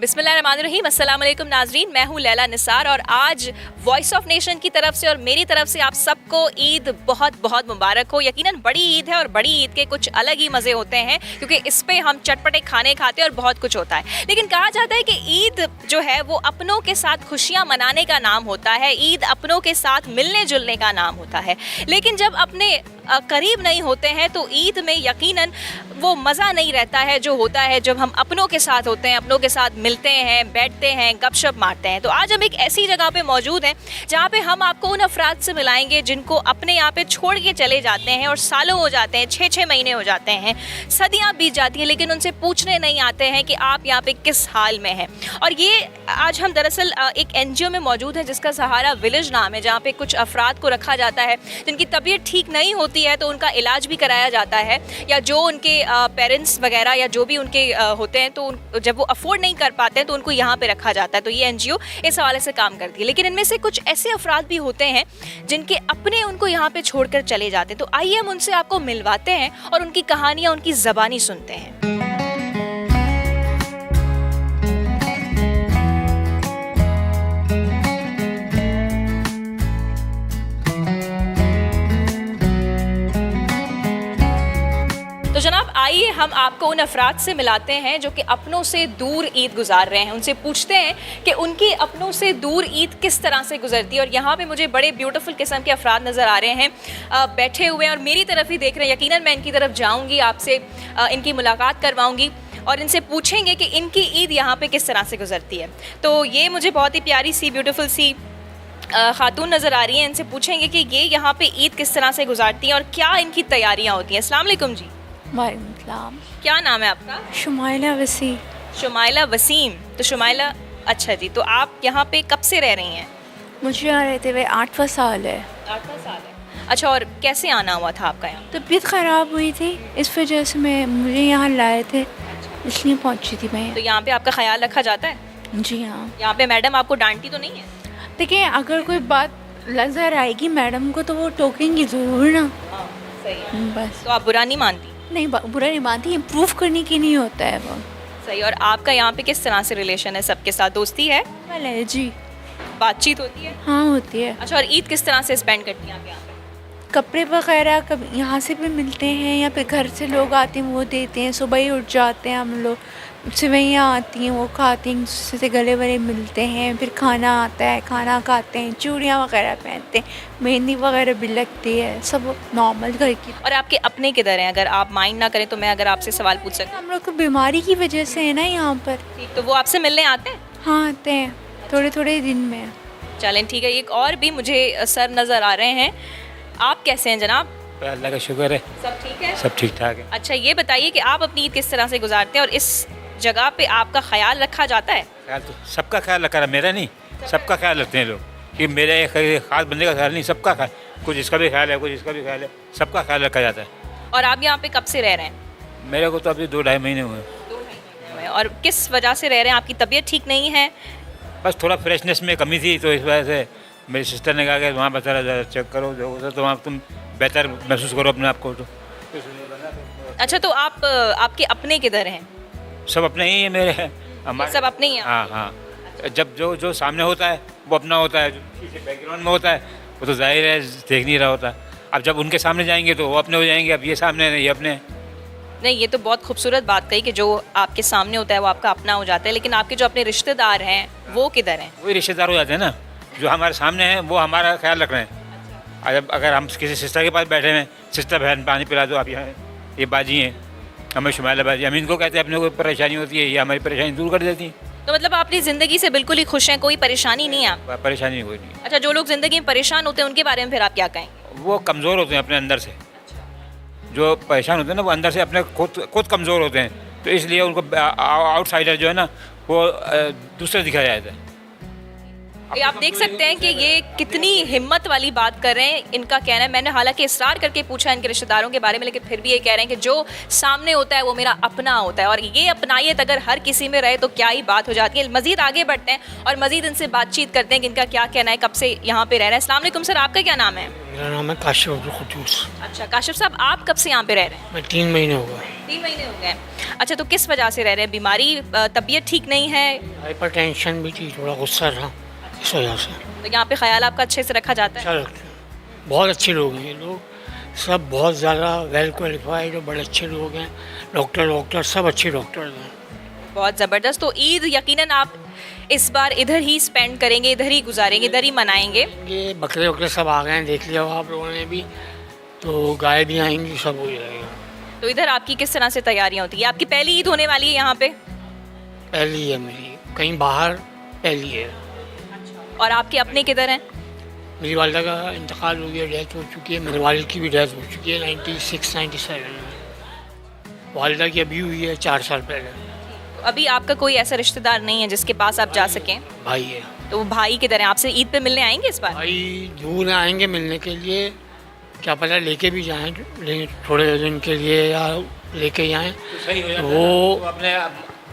बिस्मिल्लाहिर्रहमानिर्रहीम, अस्सलाम वालेकुम नाजरीन। मैं हूँ लैला निसार और आज वॉइस ऑफ नेशन की तरफ से और मेरी तरफ से आप सबको ईद बहुत बहुत मुबारक हो। यकीनन बड़ी ईद है और बड़ी ईद के कुछ अलग ही मज़े होते हैं क्योंकि इस पे हम चटपटे खाने खाते हैं और बहुत कुछ होता है। लेकिन कहा जाता है कि ईद जो है वो अपनों के साथ खुशियाँ मनाने का नाम होता है, ईद अपनों के साथ मिलने जुलने का नाम होता है। लेकिन जब अपने करीब नहीं होते हैं तो ईद में यकीनन वो मज़ा नहीं रहता है जो होता है जब हम अपनों के साथ होते हैं, अपनों के साथ मिलते हैं, बैठते हैं, गपशप मारते हैं। तो आज हम एक ऐसी जगह पे मौजूद हैं जहाँ पे हम आपको उन अफराद से मिलाएंगे जिनको अपने यहाँ पे छोड़ के चले जाते हैं और सालों हो जाते हैं, 6-6 महीने हो जाते हैं, सदियाँ बीत जाती हैं, लेकिन उनसे पूछने नहीं आते हैं कि आप यहाँ पे किस हाल में हैं। और ये आज हम दरअसल एक NGO में मौजूद हैं जिसका सहारा विलेज नाम है, जहाँ पे कुछ अफराद को रखा जाता है जिनकी तबीयत ठीक नहीं होती है तो उनका इलाज भी कराया जाता है, या जो उनके पेरेंट्स वगैरह या जो भी उनके होते हैं तो जब वो अफोर्ड नहीं कर पाते हैं तो उनको यहाँ पे रखा जाता है। तो ये NGO इस हवाले से काम करती है। लेकिन इनमें से कुछ ऐसे अफराद भी होते हैं जिनके अपने उनको यहाँ पे छोड़कर चले जाते हैं। तो आइए हम उनसे आपको मिलवाते हैं और उनकी कहानियाँ, उनकी ज़बानी सुनते हैं। तो जनाब आइए हम आपको उन अफराद से मिलाते हैं जो कि अपनों से दूर ईद गुजार रहे हैं। उनसे पूछते हैं कि उनकी अपनों से दूर ईद किस तरह से गुजरती है। और यहाँ पे मुझे बड़े ब्यूटीफुल किस्म के अफराद नज़र आ रहे हैं, बैठे हुए हैं और मेरी तरफ ही देख रहे हैं। यकीनन मैं इनकी तरफ जाऊँगी, आपसे इनकी मुलाकात करवाऊँगी और इनसे पूछेंगे कि इनकी ईद यहाँ पर किस तरह से गुजरती है। तो ये मुझे बहुत ही प्यारी सी ब्यूटीफुल सी खातून नज़र आ रही हैं। इनसे पूछेंगे कि ये यहाँ पे ईद किस तरह से गुजारती हैं और क्या इनकी तैयारियाँ होती हैं। अस्सलाम वालेकुम जी। वालेकुम। क्या नाम है आपका? शुमाइला वसीम। शुमाइला वसीम। तो शुमाइला, अच्छा जी, तो आप यहाँ पे कब से रह रही हैं? मुझे यहाँ रहते हुए 8वां साल है। 8वां साल है। अच्छा, और कैसे आना हुआ था आपका यहाँ? तबीयत ख़राब हुई थी, इस वजह से मुझे यहाँ लाए थे, इसलिए पहुँची थी मैं। तो यहाँ पे आपका ख्याल रखा जाता है? जी हाँ। यहाँ पे मैडम आपको डांटती तो नहीं है? देखिए, अगर कोई बात नज़र आएगी मैडम को तो वो टोकेंगी ज़रूर ना। हाँ, सही है। बस। तो आप बुरा नहीं मानती? नहीं, बुरा नहीं मानती, इम्प्रूव करने के लिए होता है वो। सही। और आपका यहाँ पे किस तरह से रिलेशन है? सबके साथ दोस्ती है? भले जी। बातचीत होती है? हाँ, होती है। अच्छा, और ईद किस तरह से स्पेंड करती हैं आप यहाँ पे? कपड़े वगैरह कभी यहाँ से भी मिलते हैं या फिर घर से लोग आते हैं वो देते हैं। सुबह ही उठ जाते हैं हम लोग, सेवइयाँ आती हैं वो खाते हैं, दूसरे से गले वले मिलते हैं, फिर खाना आता है, खाना खाते हैं, चूड़ियाँ वगैरह पहनते हैं, मेहंदी वगैरह भी लगती है, सब नॉर्मल घर की। और आपके अपने किधर हैं? अगर आप माइंड ना करें तो मैं अगर आपसे सवाल पूछ सकती हूँ। हम लोग को बीमारी की वजह से है ना यहाँ पर। ठीक, तो वो आपसे मिलने आते हैं? हाँ, आते हैं थोड़े थोड़े दिन में। चलें ठीक है। एक और भी मुझे सर नज़र आ रहे हैं, आप कैसे हैं जनाब? अल्लाह का शुक्र है, सब ठीक है? सब ठीक ठाक है। अच्छा, ये बताइए कि आप अपनी ईद किस तरह से गुजारते हैं और इस जगह पे आपका ख्याल रखा जाता है? ख्याल तो सबका ख्याल रखा, मेरा नहीं, सबका ख्याल रखते हैं लोग कि मेरे एक खास बंदे का ख्याल नहीं, सबका ख्याल, कुछ इसका भी ख्याल है, कुछ इसका भी ख्याल है, सबका ख्याल रखा जाता है। और आप यहाँ पे कब से रह रहे हैं? मेरे को तो अभी 2-2.5 महीने हुए। 2 महीने हुए। और किस वजह से रह रहे हैं? आपकी तबीयत ठीक नहीं है? बस थोड़ा फ्रेशनेस में कमी थी तो इस वजह से मेरी सिस्टर ने कहा कि वहाँ बता रहा चेक करो, जो होता तो वहाँ तुम बेहतर महसूस करो अपने आप को। तो अच्छा, तो आपके अपने किधर हैं? सब अपने ही है मेरे, हमारे सब अपने ही हैं? हाँ हाँ। जब जो सामने होता है वो अपना होता है, जो पीछे बैकग्राउंड में होता है वो तो जाहिर है देख नहीं रहा होता। अब जब उनके सामने जाएंगे तो वो अपने हो जाएंगे, अब ये सामने है, ये अपने हैं। नहीं, ये तो बहुत खूबसूरत बात कही कि जो आपके सामने होता है वो आपका अपना हो जाता है, लेकिन आपके जो अपने रिश्तेदार हैं वो किधर हैं? वही रिश्तेदार हो जाते हैं ना, जो हमारे सामने हैं वो हमारा ख्याल रख रहे हैं। अगर हम किसी सिस्टर के पास बैठे हैं, सिस्टर बहन पानी पिला दो, आप यहाँ ये बाजी हैं, हमें शुमाइला बाजी, हम इनको कहते हैं अपने कोई परेशानी होती है ये हमारी परेशानी दूर कर देती हैं। तो मतलब आप अपनी ज़िंदगी से बिल्कुल ही खुश हैं, कोई परेशानी नहीं है आप? परेशानी कोई नहीं। अच्छा, जो लोग ज़िंदगी में परेशान होते हैं उनके बारे में फिर आप क्या कहेंगे? वो कमज़ोर होते हैं अपने अंदर से, जो परेशान होते हैं ना वो अंदर से अपने खुद कमज़ोर होते हैं, तो इसलिए उनको आउटसाइडर जो है ना वो दूसरे दिखाया जाता है। ये आप देख सकते हैं कि ये कितनी हिम्मत वाली बात कर रहे हैं। इनका कहना है, मैंने हालांकि इसरार करके पूछा इनके रिश्तेदारों के बारे में, लेकिन फिर भी ये कह रहे हैं कि जो सामने होता है वो मेरा अपना होता है। और ये अपनायत अगर हर किसी में रहे तो क्या ही बात हो जाती है। मज़ीद आगे बढ़ते हैं और मज़ीद इनसे बातचीत करते हैं कि इनका क्या कहना है, कब से यहाँ पे रह रहे हैं। अस्सलाम वालेकुम सर, आपका क्या नाम है? मेरा नाम है काशिफ अब्दुल कुद्दूस। अच्छा काशिफ साहब, आप कब से यहाँ पे रह रहे हैं? मैं 3 महीने हो गए। 3 महीने हो गए। अच्छा, तो किस वजह से रह रहे हैं? बीमारी, तबीयत ठीक नहीं है? हाइपरटेंशन भी थी, थोड़ा गुस्सा था, इस वजह से। तो यहाँ पे ख्याल आपका अच्छे से रखा जाता है? अच्छा लगता है, बहुत अच्छे लोग हैं ये लोग, सब बहुत ज़्यादा वेल क्वालिफाइड और बड़े अच्छे लोग हैं। डॉक्टर सब अच्छे डॉक्टर हैं। बहुत ज़बरदस्त। तो ईद यकीनन आप इस बार इधर ही स्पेंड करेंगे, इधर ही गुजारेंगे, इधर ही मनाएंगे? ये बकरे वकरे सब आ गए हैं, देख लिया आप लोगों ने भी, तो गाय भी आएंगी, सब हो जाएगा। तो इधर आपकी किस तरह से तैयारियां होती है? आपकी पहली ईद होने वाली है यहाँ पे? पहली है मेरी, कहीं बाहर पहली है। और आपके अपने किधर हैं? मेरी वालिदा का इंतकाल हो गया, डेथ हो चुकी है। मेरे वालिद की भी डेथ हो चुकी है 96-97 में। वालिदा की अभी हुई है 4 साल पहले। तो अभी आपका कोई ऐसा रिश्तेदार नहीं है जिसके पास आप जा सकें? भाई है। तो वो भाई किधर हैं? आपसे ईद पे मिलने आएंगे इस बार? भाई दूर आएंगे मिलने के लिए, क्या पता लेके भी जाएं थोड़े दिन के लिए, या लेके जाएं तो सही हो जाता वो है, तो अपने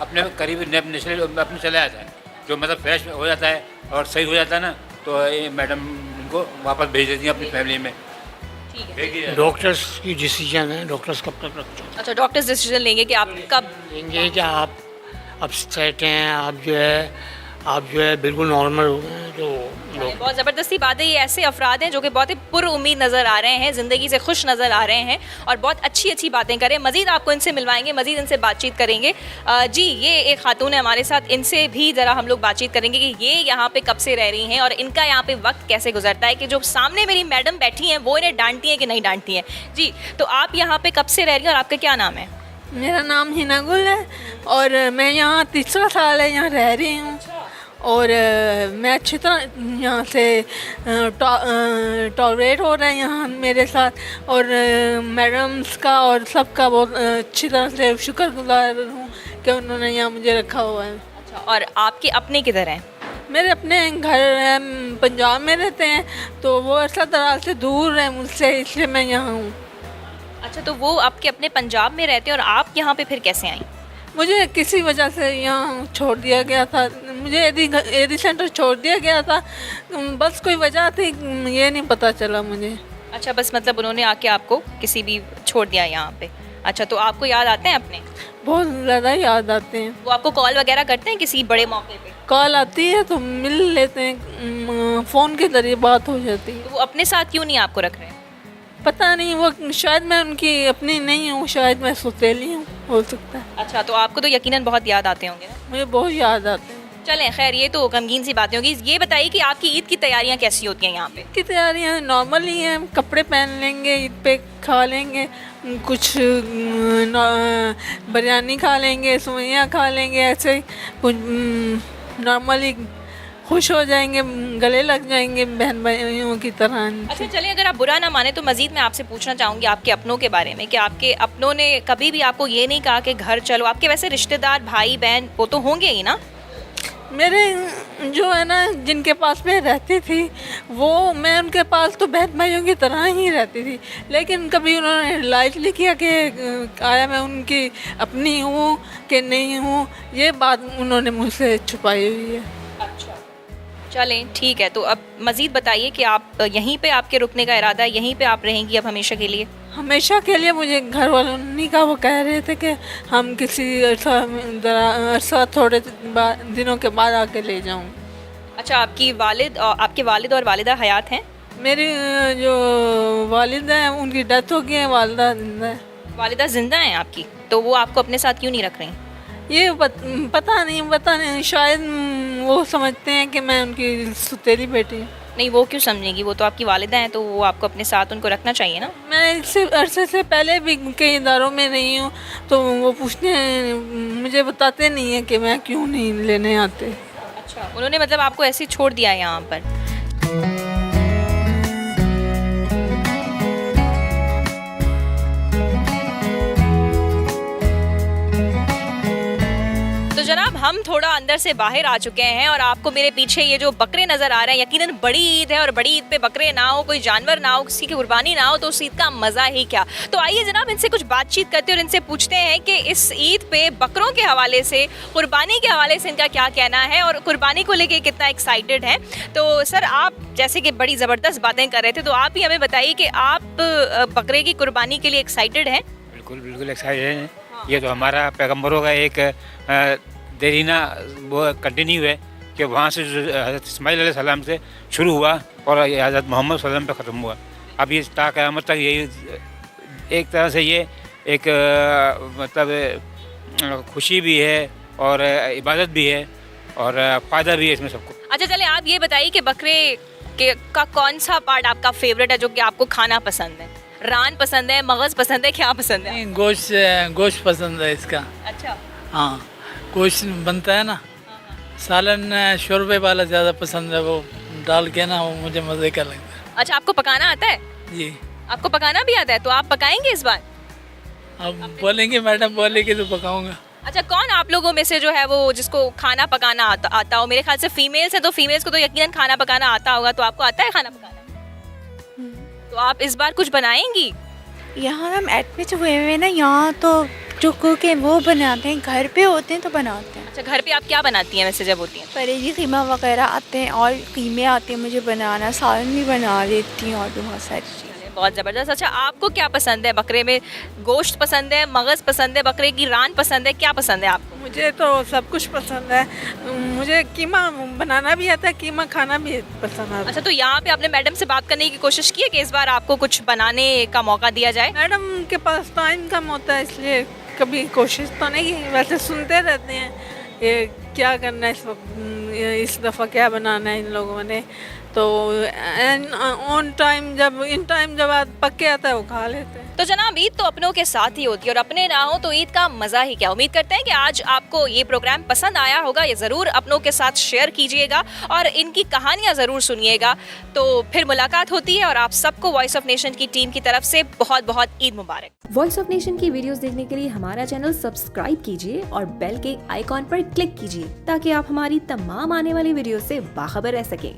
अपने करीब नेचुरल अपने चला जाता है, जो मतलब फ्रेश हो जाता है और सही हो जाता है ना, तो ये मैडम इनको वापस भेज देती हैं अपनी फैमिली में। ठीक है। भेज दिया। डॉक्टर्स की डिसीजन है, डॉक्टर्स कब तक रखते हैं, अच्छा, डॉक्टर्स डिसीजन लेंगे कि आप कब? लेंगे कि आप अब सेट हैं, आप जो है बिल्कुल नॉर्मल हो गए हैं, तो लोग बहुत ज़बरदस्ती बात है। ये ऐसे अफराद हैं जो कि बहुत ही पुरउम्मीद नज़र आ रहे हैं, ज़िंदगी से खुश नज़र आ रहे हैं और बहुत अच्छी अच्छी बातें करें। मज़ीद आपको इनसे मिलवाएंगे, मज़ीद इनसे बातचीत करेंगे। जी, ये एक खातून है हमारे साथ, इनसे भी ज़रा हम लोग बातचीत करेंगे कि ये यहाँ पे कब से रह रही हैं और इनका यहाँ पे वक्त कैसे गुजरता है, कि जो सामने मेरी मैडम बैठी हैं वो इन्हें डांटती हैं कि नहीं डांटती हैं। जी, तो आप यहाँ पे कब से रह रही हैं और आपका क्या नाम है? मेरा नाम हिना गुल है और मैं यहाँ 3रा साल है यहाँ रह रही हूँ और मैं अच्छी तरह यहाँ से टॉलरेट हो रहे हैं यहाँ मेरे साथ और मैडम्स का और सबका बहुत अच्छी तरह से शुक्रगुजार हूँ कि उन्होंने यहाँ मुझे रखा हुआ है। अच्छा, और आपके अपने किधर हैं? मेरे अपने घर है पंजाब में रहते हैं, तो वो ऐसा दराज से दूर है मुझसे, इसलिए मैं यहाँ हूँ। अच्छा, तो वो आपके अपने पंजाब में रहते हैं और आप यहाँ पे फिर कैसे आई? मुझे किसी वजह से यहाँ छोड़ दिया गया था, मुझे एडी सेंटर छोड़ दिया गया था, बस कोई वजह थी ये नहीं पता चला मुझे। अच्छा, बस मतलब उन्होंने आके आपको किसी भी छोड़ दिया यहाँ पे। अच्छा, तो आपको याद आते हैं अपने? बहुत ज़्यादा याद आते हैं। वो आपको कॉल वगैरह करते हैं किसी बड़े मौके पे? कॉल आती है तो मिल लेते हैं, फ़ोन के ज़रिए बात हो जाती है। तो वो अपने साथ क्यों नहीं आपको रख रहे हैं? पता नहीं, वो शायद मैं उनकी अपनी नहीं हूँ, शायद मैं सौतेली हूँ, हो सकता है। अच्छा, तो आपको तो यकीनन बहुत याद आते होंगे ना? मुझे बहुत याद आते हैं। चलें, खैर ये तो गमगीन सी बातें होंगी। ये बताइए कि आपकी ईद की तैयारियां कैसी होती हैं यहाँ पे? की तैयारियाँ नॉर्मल ही हैं, कपड़े पहन लेंगे, ईद पे खा लेंगे, कुछ बिरयानी खा लेंगे, सेवइयाँ खा लेंगे, ऐसे ही कुछ नॉर्मली खुश हो जाएंगे, गले लग जाएंगे बहन भाइयों की तरह। अच्छा, चलिए, अगर आप बुरा ना माने तो मज़ीद मैं आपसे पूछना चाहूँगी आपके अपनों के बारे में, कि आपके अपनों ने कभी भी आपको ये नहीं कहा कि घर चलो? आपके वैसे रिश्तेदार भाई बहन वो तो होंगे ही ना? मेरे जो है ना, जिनके पास मैं रहती थी वो, मैं उनके पास तो बहन भाइयों की तरह ही रहती थी, लेकिन कभी उन्होंने रियलाइज़ नहीं किया कि आया मैं उनकी अपनी हूँ कि नहीं हूँ, ये बात उन्होंने मुझसे छुपाई हुई है। अच्छा, चलें, ठीक है। तो अब मज़ीद बताइए कि आप यहीं पे आपके रुकने का इरादा है, यहीं पे आप रहेंगी अब हमेशा के लिए? हमेशा के लिए मुझे घर वालों ने कहा, वो कह रहे थे कि हम किसी अरसा थोड़े दिनों के बाद आके ले जाऊँ। अच्छा, आपके वालिद और वालिदा हयात हैं? मेरी जो वालिद हैं उनकी डेथ हो गई है, वालिदा जिंदा है। वालिदा ज़िंदा हैं आपकी? तो वो आपको अपने साथ क्यों नहीं रख रही? ये पता नहीं, शायद वो समझते हैं कि मैं उनकी सुतेली बेटी हूँ। नहीं, वो क्यों समझेंगी? वो तो आपकी वालिदा हैं, तो वो आपको अपने साथ उनको रखना चाहिए ना? मैं इससे अरसे से पहले भी कई इदारों में रही हूँ, तो वो पूछते हैं, मुझे बताते नहीं हैं कि मैं क्यों नहीं लेने आते। अच्छा, उन्होंने मतलब आपको ऐसे ही छोड़ दिया है यहाँ पर? तो जनाब, हम थोड़ा अंदर से बाहर आ चुके हैं और आपको मेरे पीछे ये जो बकरे नज़र आ रहे हैं, यकीनन बड़ी ईद है और बड़ी ईद पे बकरे ना हो, कोई जानवर ना हो, किसी की कुर्बानी ना हो, तो उस ईद का मज़ा ही क्या। तो आइए जनाब, इनसे कुछ बातचीत करते हैं और इनसे पूछते हैं कि इस ईद पे बकरों के हवाले से, कुर्बानी के हवाले से इनका क्या कहना है और कुर्बानी को लेके कितना एक्साइटेड हैं। तो सर, आप जैसे कि बड़ी ज़बरदस्त बातें कर रहे थे, तो आप ही हमें बताइए कि आप बकरे की कुर्बानी के लिए एक्साइटेड हैं? बिल्कुल एक्साइटेड हैं। ये तो हमारा पैगम्बरों का एक देरीना वो कंटिन्यू है कि वहाँ से जो हज़रत इस्माइल अलैहिस्सलाम से शुरू हुआ और ये हज़रत मोहम्मद सल्लल्लाहु अलैहि वसल्लम पे ख़त्म हुआ। अब ये ता क़यामत तक यही एक तरह से ये एक मतलब खुशी भी है और इबादत भी है और फ़ायदा भी है इसमें सबको। अच्छा चले आप ये बताइए कि बकरे के का कौन सा पार्ट आपका फेवरेट है जो कि आपको खाना पसंद है? रान पसंद है, मगज़ पसंद है, क्या पसंद है? नहीं, गोश्त पसंद है इसका। अच्छा। हाँ, गोश्त बनता है ना, सालन शोरबे वाला ज़्यादा पसंद है, वो डाल के ना वो मुझे मज़े का लगता है। अच्छा आपको पकाना आता है? जी। आपको पकाना भी आता है तो आप पकाएंगे इस बार? अब बोलेंगे, मैडम बोलेंगे तो पकाऊंगा। अच्छा कौन आप लोगों में से जो है वो जिसको खाना पकाना आता हो? मेरे ख्याल से फीमेल्स है तो फीमेल्स को तो यकीनन खाना पकाना आता होगा, तो आपको आता है खाना पकाना? तो आप इस बार कुछ बनाएंगी? यहाँ हम एडमिट हुए हुए ना, यहाँ तो जो कुक है वो बनाते हैं, घर पे होते हैं तो बनाते हैं। अच्छा घर पे आप क्या बनाती हैं वैसे जब होती हैं? परेजी कीमा वगैरह आते हैं और कीमे आते हैं मुझे बनाना, सालन भी बना लेती हूँ और भी बहुत सारी चीज़ें। बहुत ज़बरदस्त। अच्छा आपको क्या पसंद है बकरे में? गोश्त पसंद है, मगज़ पसंद है, बकरे की रान पसंद है, क्या पसंद है आपको? मुझे तो सब कुछ पसंद है। मुझे कीमा बनाना भी आता है, कीमा खाना भी पसंद आता है। अच्छा तो यहाँ पे आपने मैडम से बात करने की कोशिश की है कि इस बार आपको कुछ बनाने का मौका दिया जाए? मैडम के पास टाइम कम होता है इसलिए कभी कोशिश तो नहीं की। वैसे सुनते रहते हैं ये क्या करना है इस वक्त, इस दफ़ा क्या बनाना है इन लोगों ने, तो ऑन टाइम जब इन टाइम जब पक के आता है वो खा लेते हैं। तो जनाब ईद तो अपनों के साथ ही होती है और अपने ना हो तो ईद का मज़ा ही क्या। उम्मीद करते हैं कि आज आपको ये प्रोग्राम पसंद आया होगा, ये ज़रूर अपनों के साथ शेयर कीजिएगा और इनकी कहानियाँ ज़रूर सुनिएगा। तो फिर मुलाकात होती है और आप सबको वॉइस ऑफ नेशन की टीम की तरफ से बहुत बहुत ईद मुबारक। वॉइस ऑफ नेशन की वीडियोस देखने के लिए हमारा चैनल सब्सक्राइब कीजिए और बेल के आइकॉन पर क्लिक कीजिए ताकि आप हमारी तमाम आने वाली वीडियो से बाखबर रह सकें।